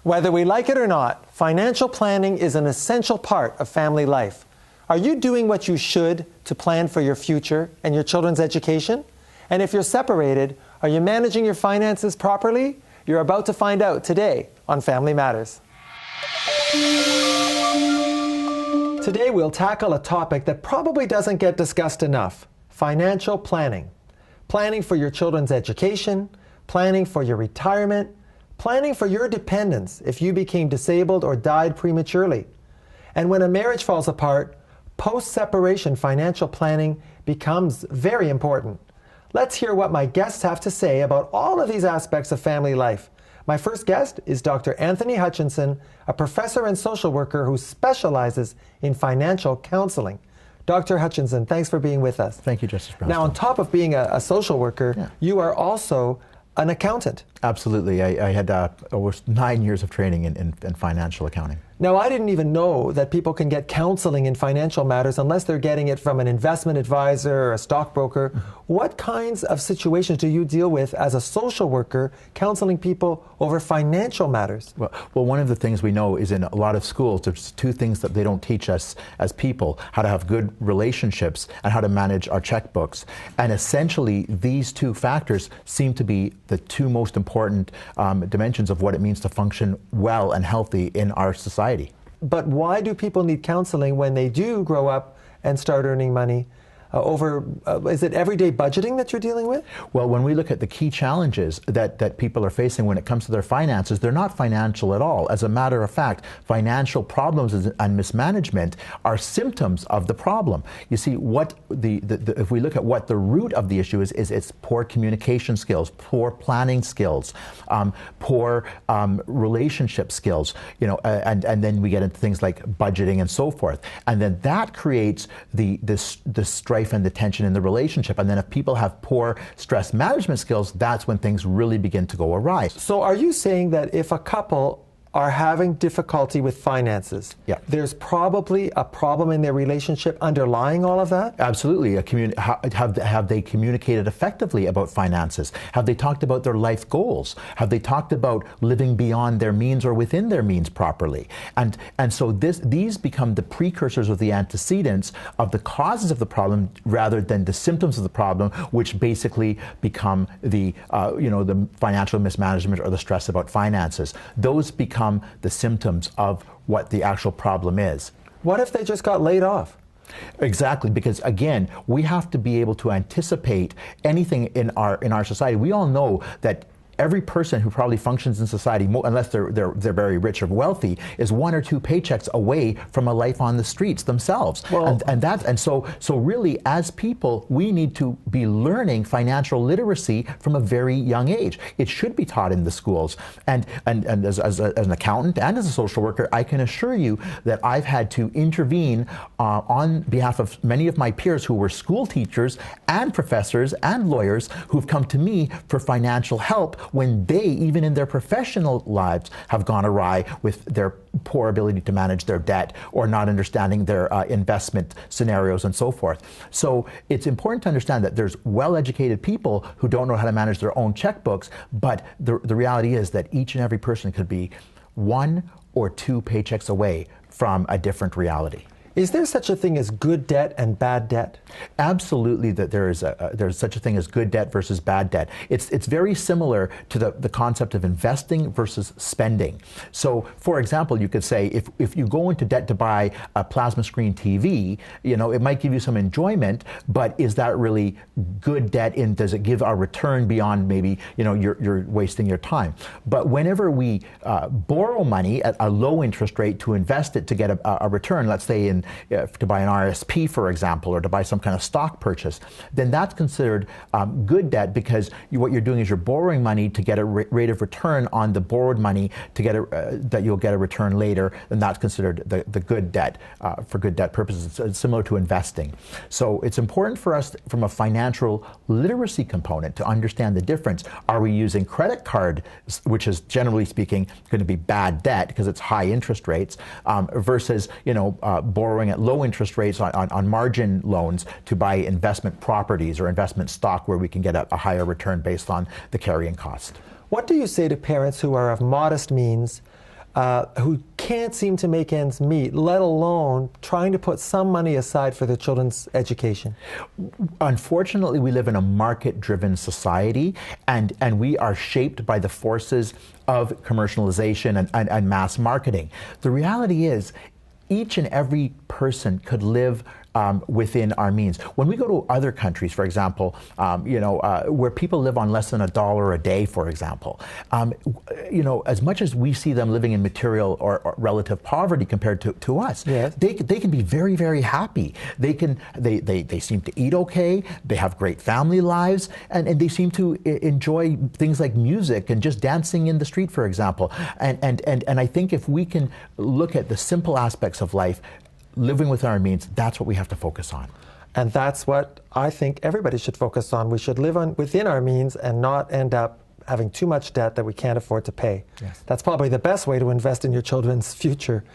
Whether we like it or not, financial planning is an essential part of family life. Are you doing what you should to plan for your future and your children's education? And if you're separated, are you managing your finances properly? You're about to find out today on Family Matters. Today we'll tackle a topic that probably doesn't get discussed enough: financial planning. Planning for your children's education, planning for your retirement, planning for your dependents if you became disabled or died prematurely. And when a marriage falls apart, post-separation financial planning becomes very important. Let's hear what my guests have to say about all of these aspects of family life. My first guest is Dr. Anthony Hutchinson, a professor and social worker who specializes in financial counseling. Dr. Hutchinson, thanks for being with us. Thank you, Justice Brown. Now, on top of being a social worker, you are also an accountant. Absolutely. I had over 9 years of training in financial accounting. Now, I didn't even know that people can get counseling in financial matters unless they're getting it from an investment advisor or a stockbroker. What kinds of situations do you deal with as a social worker counseling people over financial matters? Well, one of the things we know is in a lot of schools, there's two things that they don't teach us as people: how to have good relationships and how to manage our checkbooks. And essentially, these two factors seem to be the two most important dimensions of what it means to function well and healthy in our society. But why do people need counseling when they do grow up and start earning money? Is it everyday budgeting that you're dealing with? Well, when we look at the key challenges that people are facing when it comes to their finances, they're not financial at all. As a matter of fact, financial problems and mismanagement are symptoms of the problem. You see, if we look at what the root of the issue is it's poor communication skills, poor planning skills, poor relationship skills, and then we get into things like budgeting and so forth. And then that creates the strife and the tension in the relationship. And then if people have poor stress management skills, that's when things really begin to go awry. So are you saying that if a couple are having difficulty with finances, there's probably a problem in their relationship underlying all of that? Absolutely. Have they communicated effectively about finances? Have they talked about their life goals? Have they talked about living beyond their means or within their means properly? And so these become the precursors or the antecedents of the causes of the problem rather than the symptoms of the problem, which basically become the financial mismanagement or the stress about finances. Those become the symptoms of what the actual problem is. What if they just got laid off? Exactly, because again, we have to be able to anticipate anything in our society. We all know that every person who probably functions in society, unless they're very rich or wealthy, is 1 or 2 paychecks away from a life on the streets themselves. Well, so really, as people, we need to be learning financial literacy from a very young age. It should be taught in the schools. And as an accountant and as a social worker, I can assure you that I've had to intervene on behalf of many of my peers who were school teachers and professors and lawyers who've come to me for financial help when they, even in their professional lives, have gone awry with their poor ability to manage their debt or not understanding their investment scenarios and so forth. So it's important to understand that there's well-educated people who don't know how to manage their own checkbooks, but the reality is that each and every person could be 1 or 2 paychecks away from a different reality. Is there such a thing as good debt and bad debt? Absolutely, that there's such a thing as good debt versus bad debt. It's very similar to the concept of investing versus spending. So, for example, you could say if you go into debt to buy a plasma screen TV, it might give you some enjoyment, but is that really good debt? Does it give a return beyond maybe you're wasting your time? But whenever we borrow money at a low interest rate to invest it to get a return, let's say to buy an RSP, for example, or to buy some kind of stock purchase, then that's considered good debt, because what you're doing is you're borrowing money to get a rate of return on the borrowed money to get that you'll get a return later, and that's considered the good debt for good debt purposes. It's similar to investing. So it's important for us from a financial literacy component to understand the difference. Are we using credit card, which is generally speaking going to be bad debt because it's high interest rates, versus borrowing at low interest rates on margin loans to buy investment properties or investment stock where we can get a higher return based on the carrying cost. What do you say to parents who are of modest means who can't seem to make ends meet, let alone trying to put some money aside for their children's education? Unfortunately, we live in a market-driven society, and we are shaped by the forces of commercialization and mass marketing. The reality is, each and every person could live within our means. When we go to other countries, for example, where people live on less than $1 a day, for example, as much as we see them living in material or relative poverty compared to us, yes, they can be very, very happy. They seem to eat okay. They have great family lives, and they seem to enjoy things like music and just dancing in the street, for example. And I think if we can look at the simple aspects of life, living with our means, that's what we have to focus on. And that's what I think everybody should focus on. We should live within our means and not end up having too much debt that we can't afford to pay. Yes. That's probably the best way to invest in your children's future.